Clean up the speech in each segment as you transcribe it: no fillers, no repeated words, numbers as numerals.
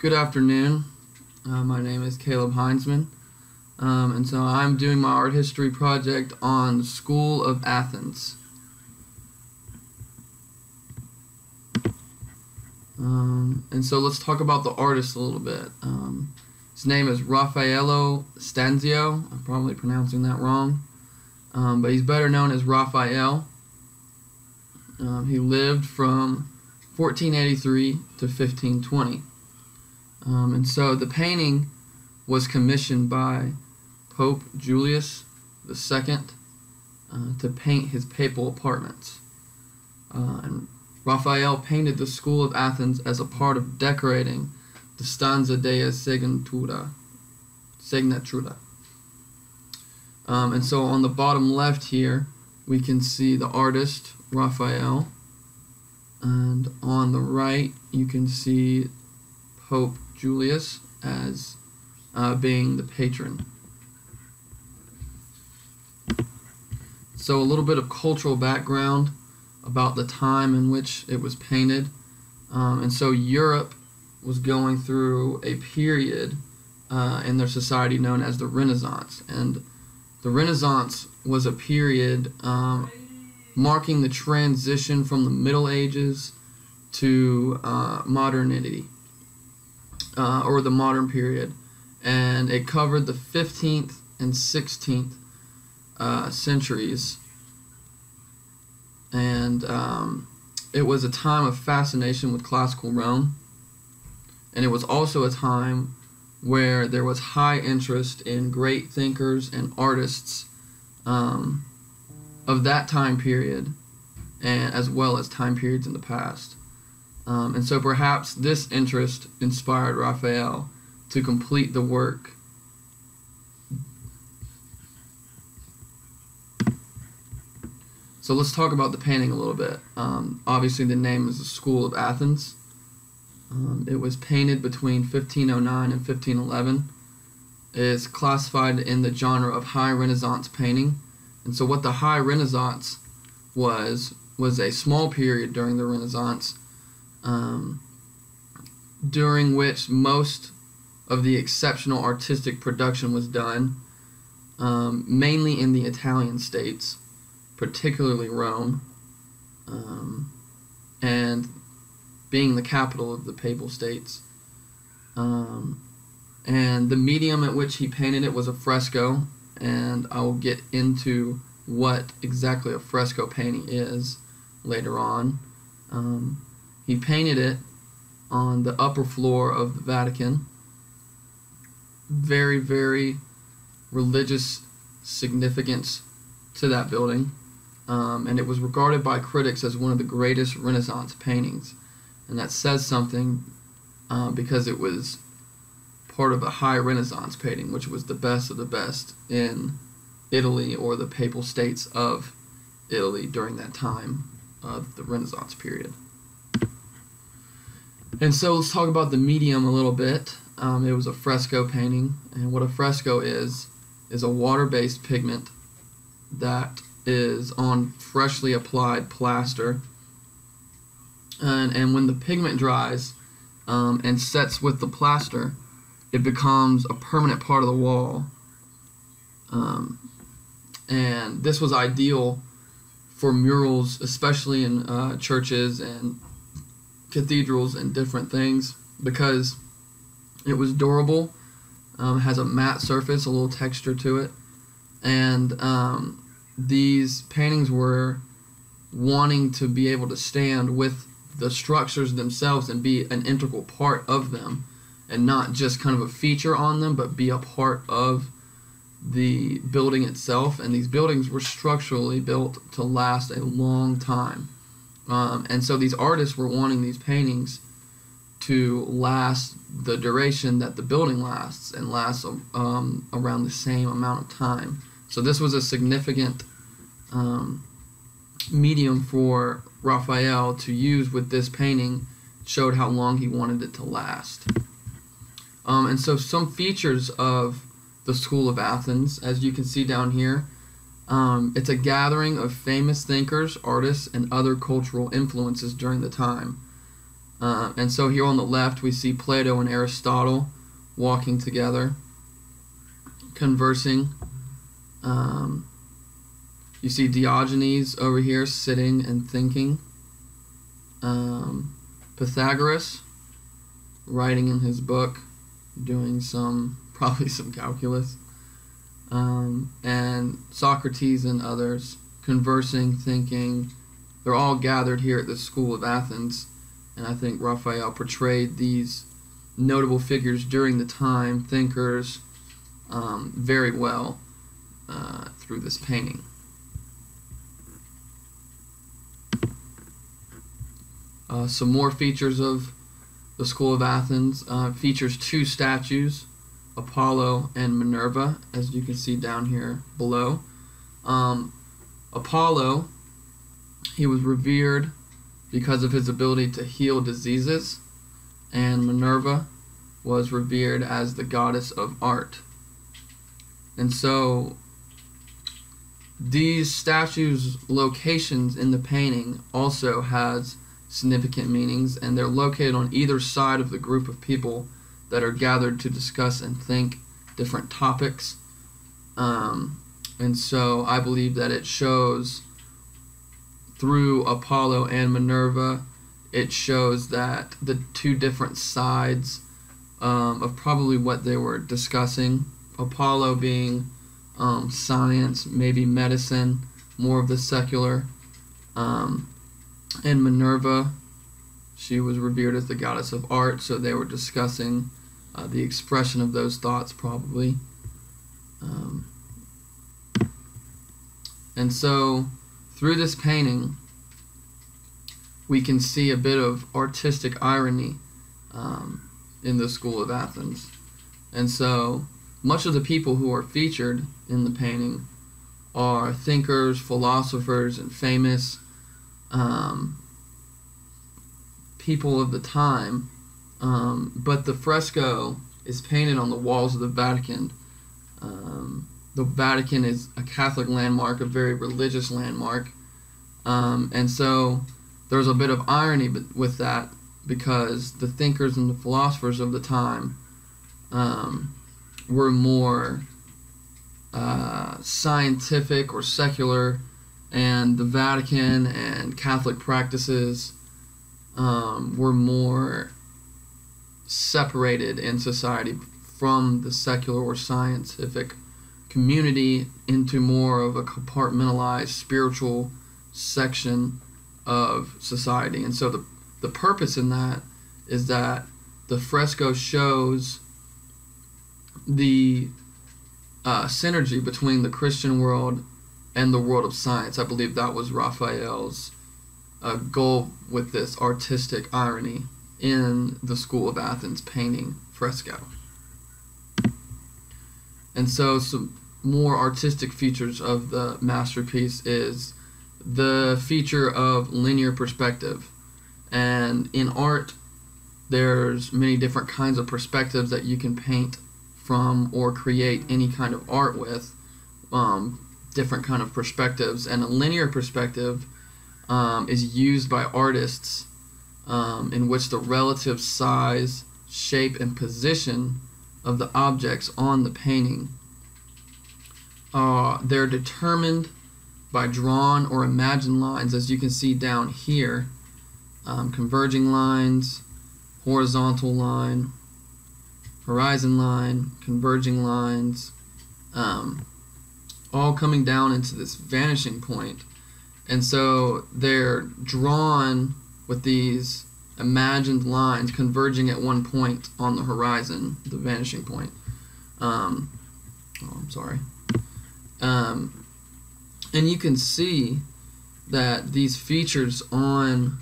Good afternoon. My name is Caleb Heinzman, and so I'm doing my art history project on the School of Athens. And so let's talk about the artist a little bit. His name is Rafael Stanzio. I'm probably pronouncing that wrong, but he's better known as Rafael. He lived from 1483 to 1520. And so the painting was commissioned by Pope Julius II to paint his papal apartments. And Raphael painted the School of Athens as a part of decorating the Stanza della Signatura. And so on the bottom left here, we can see the artist, Raphael. And on the right, you can see Pope Julius as being the patron. So a little bit of cultural background about the time in which it was painted. And so Europe was going through a period in their society known as the Renaissance. And the Renaissance was a period marking the transition from the Middle Ages to modernity, or the modern period. And it covered the 15th and 16th centuries. And it was a time of fascination with classical Rome. And it was also a time where there was high interest in great thinkers and artists of that time period, and as well as time periods in the past. And so perhaps this interest inspired Raphael to complete the work. So let's talk about the painting a little bit. Obviously the name is the School of Athens. It was painted between 1509 and 1511. It is classified in the genre of High Renaissance painting. And so what the High Renaissance was a small period during the Renaissance, during which most of the exceptional artistic production was done, mainly in the Italian states, particularly Rome, and being the capital of the Papal States. And the medium at which he painted it was a fresco, and I will get into what exactly a fresco painting is later on. He painted it on the upper floor of the Vatican. Very, very religious significance to that building. And it was regarded by critics as one of the greatest Renaissance paintings. And that says something because it was part of a High Renaissance painting, which was the best of the best in Italy, or the Papal States of Italy during that time of the Renaissance period. And so let's talk about the medium a little bit. It was a fresco painting, and what a fresco is a water-based pigment that is on freshly applied plaster. And when the pigment dries and sets with the plaster, it becomes a permanent part of the wall. And this was ideal for murals, especially in churches and cathedrals and different things, because it was durable, has a matte surface, a little texture to it, and these paintings were wanting to be able to stand with the structures themselves and be an integral part of them, and not just kind of a feature on them, but be a part of the building itself. And these buildings were structurally built to last a long time. And so these artists were wanting these paintings to last the duration that the building lasts, and lasts around the same amount of time. So this was a significant medium for Raphael to use with this painting. Showed how long he wanted it to last. And so some features of the School of Athens, as you can see down here, it's a gathering of famous thinkers, artists, and other cultural influences during the time. And so here on the left we see Plato and Aristotle walking together, conversing. You see Diogenes over here sitting and thinking. Pythagoras writing in his book, doing probably some calculus. And Socrates and others conversing, thinking. They're all gathered here at the School of Athens, and I think Rafael portrayed these notable figures during the time, thinkers, very well through this painting. Some more features of the School of Athens. Features two statues, Apollo and Minerva, as you can see down here below. Apollo, he was revered because of his ability to heal diseases, and Minerva was revered as the goddess of art. And so these statues' locations in the painting also has significant meanings, and they're located on either side of the group of people that are gathered to discuss and think different topics. And so I believe that it shows, through Apollo and Minerva, it shows that the two different sides of probably what they were discussing. Apollo being science, maybe medicine, more of the secular. And Minerva, she was revered as the goddess of art, so they were discussing the expression of those thoughts probably. And so through this painting we can see a bit of artistic irony in the School of Athens. And so much of the people who are featured in the painting are thinkers, philosophers, and famous people of the time, but the fresco is painted on the walls of the Vatican. The Vatican is a Catholic landmark, a very religious landmark, and so there's a bit of irony with that, because the thinkers and the philosophers of the time were more scientific or secular, and the Vatican and Catholic practices were more separated in society from the secular or scientific community into more of a compartmentalized spiritual section of society. And so the purpose in that is that the fresco shows the synergy between the Christian world and the world of science. I believe that was Raphael's goal with this artistic irony in the School of Athens painting fresco. And so some more artistic features of the masterpiece is the feature of linear perspective. And in art, there's many different kinds of perspectives that you can paint from or create any kind of art with, different kind of perspectives. And a linear perspective is used by artists in which the relative size, shape, and position of the objects on the painting, they're determined by drawn or imagined lines, as you can see down here, converging lines, horizontal line, horizon line, converging lines, all coming down into this vanishing point. And so they're drawn with these imagined lines converging at one point on the horizon, the vanishing point. And you can see that these features on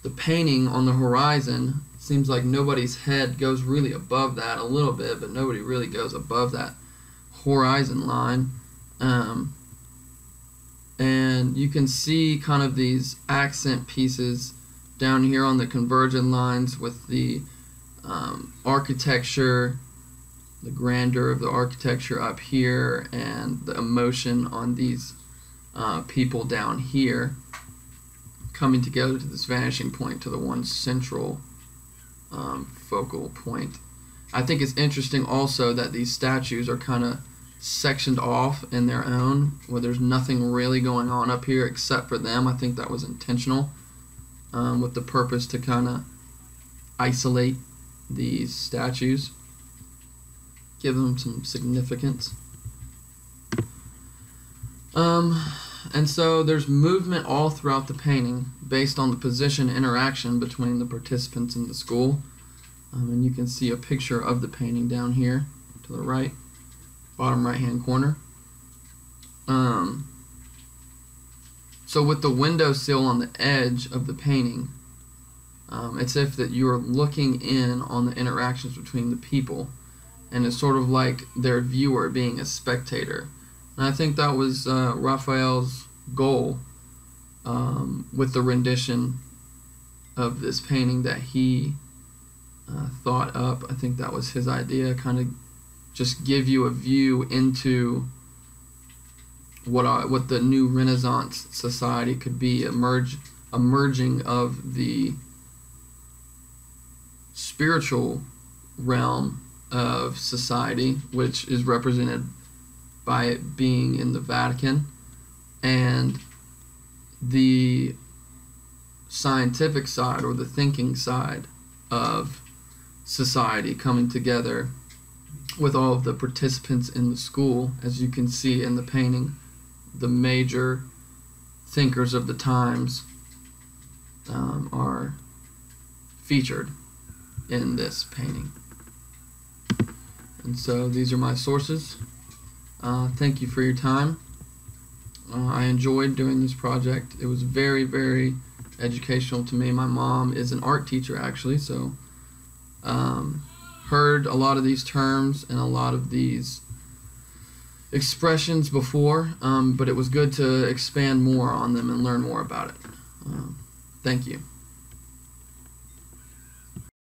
the painting on the horizon, seems like nobody's head goes really above that, a little bit, but nobody really goes above that horizon line. And you can see kind of these accent pieces down here on the convergent lines with the architecture, the grandeur of the architecture up here, and the emotion on these people down here. coming together to this vanishing point, to the one central focal point. I think it's interesting also that these statues are kind of sectioned off in their own, where there's nothing really going on up here except for them. I think that was intentional, with the purpose to kind of isolate these statues, give them some significance. And so there's movement all throughout the painting based on the position interaction between the participants in the school. And you can see a picture of the painting down here to the right, bottom right hand corner. So with the windowsill on the edge of the painting, it's if that you're looking in on the interactions between the people, and it's sort of like their viewer being a spectator. And I think that was Rafael's goal with the rendition of this painting that he thought up. I think that was his idea, kind of just give you a view into what the new Renaissance society could be, a merging of the spiritual realm of society, which is represented by it being in the Vatican, and the scientific side or the thinking side of society coming together with all of the participants in the school. As you can see in the painting, the major thinkers of the times are featured in this painting. And so these are my sources. Thank you for your time. I enjoyed doing this project. It was very, very educational to me. My mom is an art teacher, actually, so heard a lot of these terms and a lot of these expressions before, but it was good to expand more on them and learn more about it. Thank you.